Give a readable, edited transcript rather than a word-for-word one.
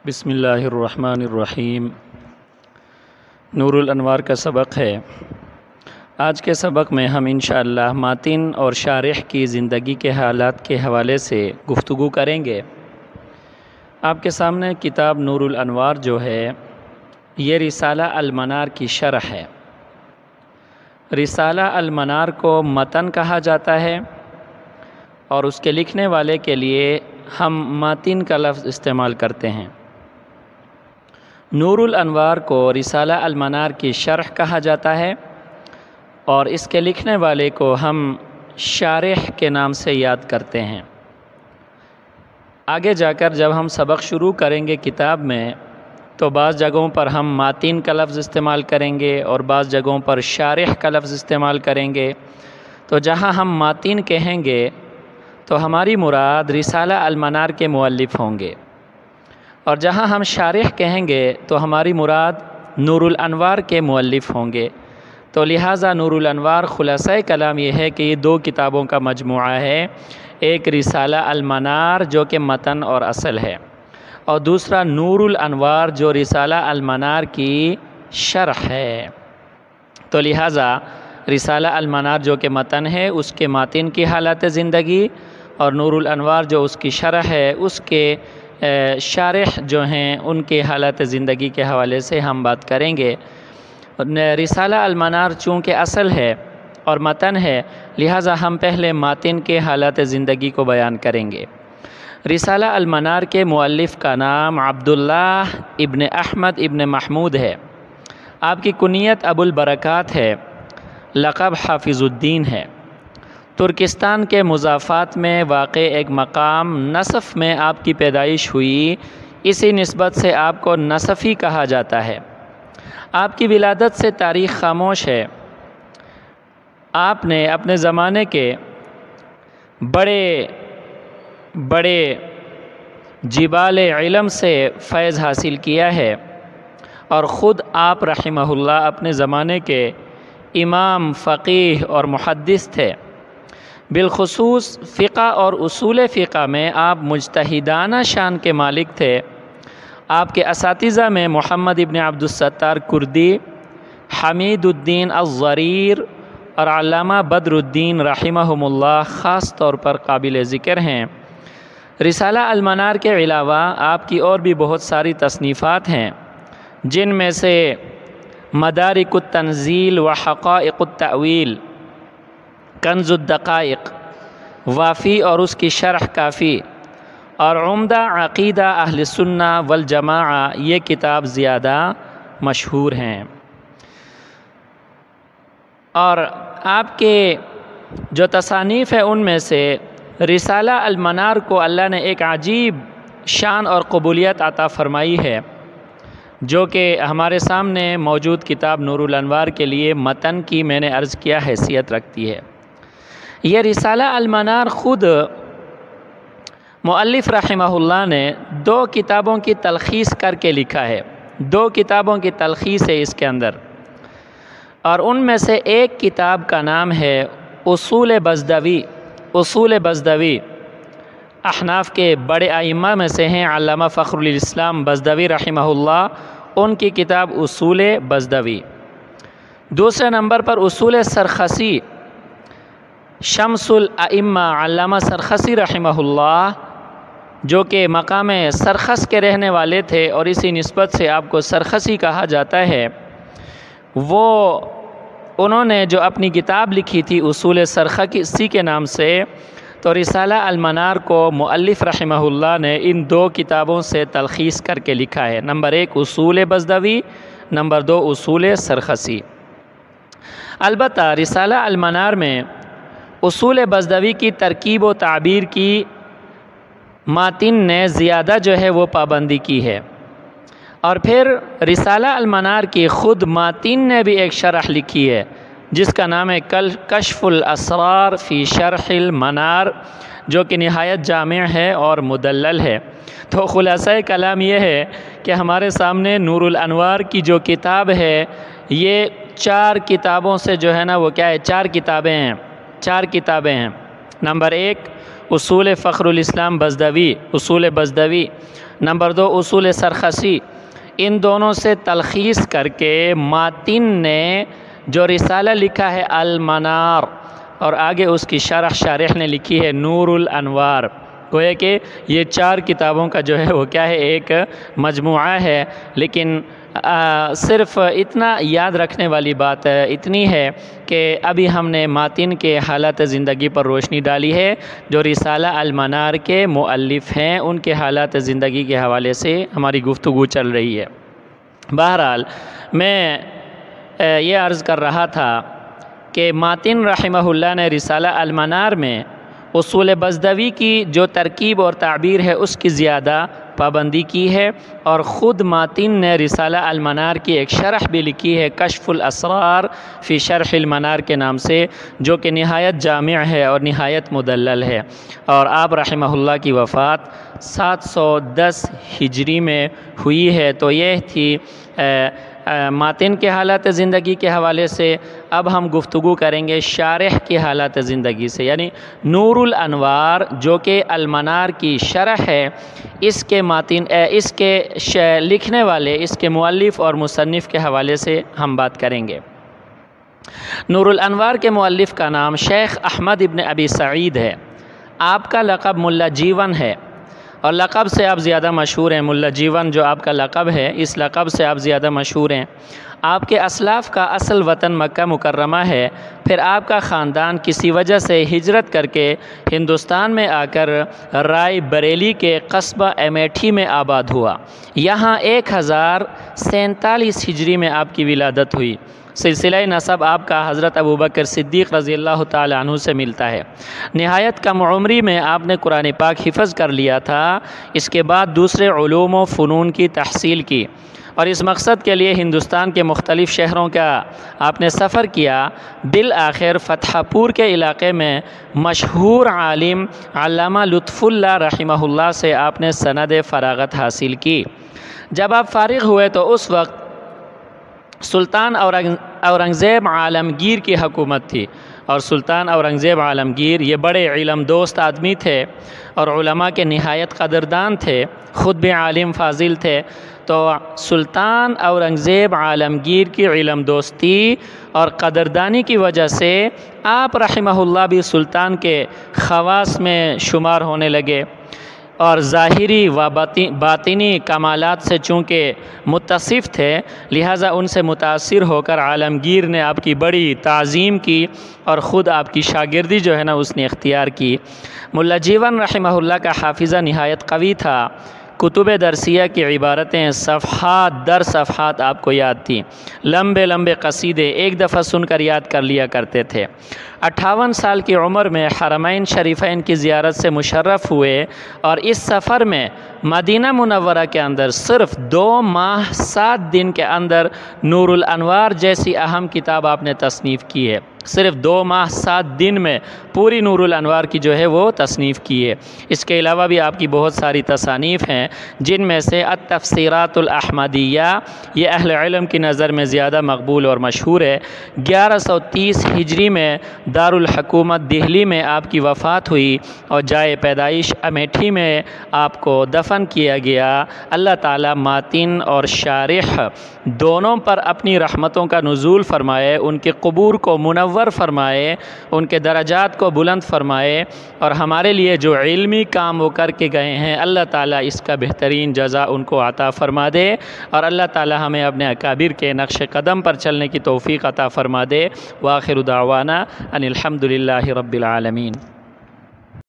بسم اللہ الرحمن الرحیم۔ نور الانوار کا سبق ہے۔ آج کے سبق میں ہم انشاءاللہ ماتن اور شارح کی زندگی کے حالات کے حوالے سے گفتگو کریں گے۔ آپ کے سامنے کتاب نور الانوار جو ہے یہ رسالہ المنار کی شرح ہے۔ رسالہ المنار کو متن کہا جاتا ہے اور اس کے لکھنے والے کے لیے ہم ماتن کا لفظ استعمال کرتے ہیں۔ نور الانوار کو رسالہ المنار کی شرح کہا جاتا ہے اور اس کے لکھنے والے کو ہم شارح کے نام سے یاد کرتے ہیں۔ آگے جا کر جب ہم سبق شروع کریں گے کتاب میں تو بعض جگہوں پر ہم ماتن کا لفظ استعمال کریں گے اور بعض جگہوں پر شارح کا لفظ استعمال کریں گے۔ تو جہاں ہم ماتن کہیں گے تو ہماری مراد رسالہ المنار کے مؤلف ہوں گے، اور جہاں ہم شارح کہیں گے تو ہماری مراد نور الانوار کے مؤلف ہوں گے۔ تو لہٰذا نور الانوار خلاصہ کلام یہ ہے کہ یہ دو کتابوں کا مجموعہ ہے، ایک رسالہ المنار جو کہ متن اور اصل ہے، اور دوسرا نور الانوار جو رسالہ المنار کی شرح ہے۔ تو لہٰذا رسالہ المنار جو کہ متن ہے اس کے ماتن کی حالات زندگی، اور نور الانوار جو اس کی شرح ہے اس کے شارح جو ہیں ان کے حالات زندگی کے حوالے سے ہم بات کریں گے۔ رسالہ المنار چونکہ اصل ہے اور متن ہے لہٰذا ہم پہلے ماتن کے حالات زندگی کو بیان کریں گے۔ رسالہ المنار کے مؤلف کا نام عبداللہ ابن احمد ابن محمود ہے۔ آپ کی کنیت ابو البرکات ہے، لقب حافظ الدین ہے۔ ترکستان کے مضافات میں واقع ایک مقام نصف میں آپ کی پیدائش ہوئی، اسی نسبت سے آپ کو نصفی کہا جاتا ہے۔ آپ کی ولادت سے تاریخ خاموش ہے۔ آپ نے اپنے زمانے کے بڑے بڑے جبال علم سے فیض حاصل کیا ہے، اور خود آپ رحمہ اللہ اپنے زمانے کے امام، فقیہ اور محدث تھے۔ بالخصوص فقہ اور اصول فقہ میں آپ مجتہدانہ شان کے مالک تھے۔ آپ کے اساتذہ میں محمد ابن عبد الستار کردی، حمید الدین الضریر اور علامہ بدر الدین رحمہم اللہ خاص طور پر قابل ذکر ہیں۔ رسالہ المنار کے علاوہ آپ کی اور بھی بہت ساری تصنیفات ہیں، جن میں سے مدارک التنزیل و حقائق التأویل، کنز الدقائق، وافی اور اس کی شرح کافی، اور عمدہ عقیدہ اہل سنہ والجماعہ یہ کتاب زیادہ مشہور ہیں۔ اور آپ کے جو تصانیف ہیں ان میں سے رسالہ المنار کو اللہ نے ایک عجیب شان اور قبولیت عطا فرمائی ہے، جو کہ ہمارے سامنے موجود کتاب نور الانوار کے لیے متن کی میں نے عرض کیا حیثیت رکھتی ہے۔ یہ رسالہ المنار خود مؤلف رحمہ اللہ نے دو کتابوں کی تلخیص کر کے لکھا ہے، دو کتابوں کی تلخیص ہے اس کے اندر، اور ان میں سے ایک کتاب کا نام ہے اصول بزدوی۔ اصول بزدوی احناف کے بڑے ائمہ میں سے ہیں، علامہ فخر الاسلام بزدوی رحمہ اللہ، ان کی کتاب اصول بزدوی۔ دوسرے نمبر پر اصول سرخسی، شمس الائمہ علامہ سرخسی رحمہ اللہ، جو کہ مقام سرخس کے رہنے والے تھے اور اسی نسبت سے آپ کو سرخسی کہا جاتا ہے، وہ انہوں نے جو اپنی کتاب لکھی تھی اصول سرخسی کے نام سے، تو رسالہ المنار کو مؤلف رحمہ اللہ نے ان دو کتابوں سے تلخیص کر کے لکھا ہے، نمبر ایک اصول بزدوی، نمبر دو اصول سرخسی۔ البتہ رسالہ المنار میں اصول بزدوی کی ترکیب و تعبیر کی ماتن نے زیادہ جو ہے وہ پابندی کی ہے، اور پھر رسالہ المنار کی خود ماتن نے بھی ایک شرح لکھی ہے جس کا نام ہے کشف الاسرار فی شرح المنار، جو کہ نہایت جامع ہے اور مدلل ہے۔ تو خلاصہ کلام یہ ہے کہ ہمارے سامنے نور الانوار کی جو کتاب ہے یہ چار کتابوں سے جو ہے نا وہ کیا ہے، چار کتابیں ہیں۔ نمبر ایک اصول فخر الاسلام بزدوی، اصول بزدوی، نمبر 2 اصول سرخسی، ان دونوں سے تلخیص کر کے ماتن نے جو رسالہ لکھا ہے المنار، اور آگے اس کی شارح نے لکھی ہے نور الانوار۔ گویا کہ یہ 4 کتابوں کا جو ہے وہ کیا ہے، ایک مجموعہ ہے، لیکن صرف اتنا یاد رکھنے والی بات اتنی ہے کہ ابھی ہم نے ماتن کے حالات زندگی پر روشنی ڈالی ہے، جو رسالہ المنار کے مؤلف ہیں ان کے حالات زندگی کے حوالے سے ہماری گفتگو چل رہی ہے۔ بہرحال میں یہ عرض کر رہا تھا کہ ماتن رحمہ اللہ نے رسالہ المنار میں اصول بزدوی کی جو ترکیب اور تعبیر ہے اس کی زیادہ پابندی کی ہے، اور خود ماتن نے رسالہ المنار کی ایک شرح بھی لکھی ہے کشف الاسرار فی شرح المنار کے نام سے، جو کہ نہایت جامع ہے اور نہایت مدلل ہے، اور آپ رحمہ اللہ کی وفات 710 ہجری میں ہوئی ہے۔ تو یہ تھی ماتن کے حالات زندگی کے حوالے سے۔ اب ہم گفتگو کریں گے شارح کی حالات زندگی سے، یعنی نور الانوار جو کہ المنار کی شرح ہے، اس کے لکھنے والے، اس کے مؤلف اور مصنف کے حوالے سے ہم بات کریں گے۔ نور الانوار کے مؤلف کا نام شیخ احمد ابن ابی سعید ہے۔ آپ کا لقب ملا جیون ہے، اور لقب سے آپ زیادہ مشہور ہیں۔ ملا جیون جو آپ کا لقب ہے، اس لقب سے آپ زیادہ مشہور ہیں۔ آپ کے اسلاف کا اصل وطن مکہ مکرمہ ہے، پھر آپ کا خاندان کسی وجہ سے ہجرت کر کے ہندوستان میں آ کر رائے بریلی کے قصبہ امیٹھی میں آباد ہوا۔ یہاں 1047 ہجری میں آپ کی ولادت ہوئی۔ سلسلہ نسب آپ کا حضرت ابوبکر صدیق رضی اللہ تعالی عنہ سے ملتا ہے۔ نہایت کم عمری میں آپ نے قرآن پاک حفظ کر لیا تھا۔ اس کے بعد دوسرے علوم و فنون کی تحصیل کی، اور اس مقصد کے لیے ہندوستان کے مختلف شہروں کا آپ نے سفر کیا۔ بالآخر فتح پور کے علاقے میں مشہور عالم علامہ لطف اللہ رحمہ اللہ سے آپ نے سند فراغت حاصل کی۔ جب آپ فارغ ہوئے تو اس وقت سلطان اورنگزیب عالمگیر کی حکومت تھی، اور سلطان اورنگزیب عالمگیر یہ بڑے علم دوست آدمی تھے اور علماء کے نہایت قدردان تھے، خود بھی عالم فاضل تھے۔ تو سلطان اورنگزیب عالمگیر کی علم دوستی اور قدردانی کی وجہ سے آپ رحمہ اللہ بھی سلطان کے خواص میں شمار ہونے لگے، اور ظاہری و باطنی کمالات سے چونکہ متصف تھے، لہٰذا ان سے متاثر ہو کر عالمگیر نے آپ کی بڑی تعظیم کی، اور خود آپ کی شاگردی جو ہے نا اس نے اختیار کی۔ ملا جیون رحمہ اللہ کا حافظہ نہایت قوی تھا۔ کتب درسیہ کی عبارتیں صفحات در صفحات آپ کو یاد تھیں۔ لمبے لمبے قصیدے ایک دفعہ سن کر یاد کر لیا کرتے تھے۔ 58 سال کی عمر میں حرمین شریفین کی زیارت سے مشرف ہوئے، اور اس سفر میں مدینہ منورہ کے اندر صرف 2 ماہ 7 دن کے اندر نور الانوار جیسی اہم کتاب آپ نے تصنیف کی ہے۔ صرف 2 ماہ 7 دن میں پوری نور الانوار کی جو ہے وہ تصنیف کی ہے۔ اس کے علاوہ بھی آپ کی بہت ساری تصانیف ہیں، جن میں سے التفسیرات الاحمدیہ یہ اہل علم کی نظر میں زیادہ مقبول اور مشہور ہے۔ 1130 ہجری میں دارالحکومت دہلی میں آپ کی وفات ہوئی، اور جائے پیدائش امیٹھی میں آپ کو دفن کیا گیا۔ اللہ تعالیٰ ماتن اور شارح دونوں پر اپنی رحمتوں کا نزول فرمائے، ان کے قبور کو منور فرمائے، ان کے درجات کو بلند فرمائے، اور ہمارے لیے جو علمی کام وہ کر کے گئے ہیں اللہ تعالیٰ اس کا بہترین جزا ان کو عطا فرما دے، اور اللہ تعالیٰ ہمیں اپنے اکابر کے نقش قدم پر چلنے کی توفیق عطا فرما دے۔ وآخر دعوانا ان الحمد للہ رب العالمین۔